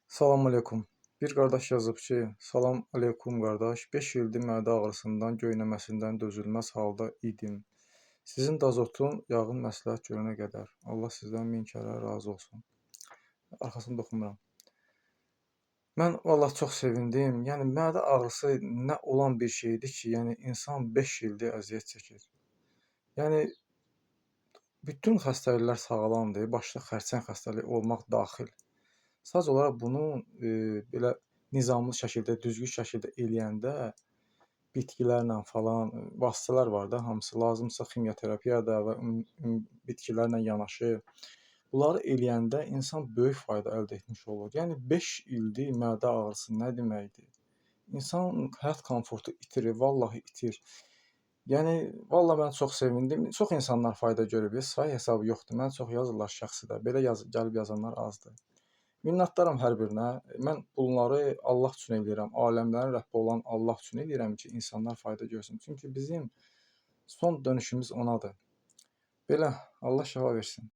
Salam aleykum. Bir qardaş yazıb ki, salam aleykum qardaş, 5 ildir mədə ağrısından, göynəməsindən dözülməz halda idim. Sizin dazotun yağın məsləhət görənə qədər. Allah sizdən min kərə razı olsun. Arxasını oxumuram. Mən vallahi çox sevindim. Yəni mədə ağrısı nə olan bir şeydir ki, yəni insan 5 ildir əziyyət çəkir. Yəni bütün xəstəliklər sağlamdır, başda xərçəng xəstəliyi olmaq daxil. Sadəcə olaraq bunu belə nizamlı şəkildə, düzgün şəkildə eləyəndə bitkilərlə falan vasitələr var da, hamısı lazımsa ximioterapiya da və bitkilərlə yanaşı bunları eləyəndə insan böyük fayda əldə etmiş olur. Yəni 5 ildir mədə ağrısı nə deməkdir? İnsan həyat komfortu itirir, vallahi itir. Yəni vallahi mən çox sevindim. Çox insanlar fayda görüb, sayı hesabı yoxdur. Mən çox yazırlar şəxsi də. Belə gəlib yazanlar azdır. Minnətdaram hər birinə. Mən bunları Allah üçün eləyirəm. Aləmlərin Rəbbi olan Allah üçün eləyirəm ki, insanlar fayda görsün. Çünki bizim son dönüşümüz onadır. Belə, Allah şəfa versin.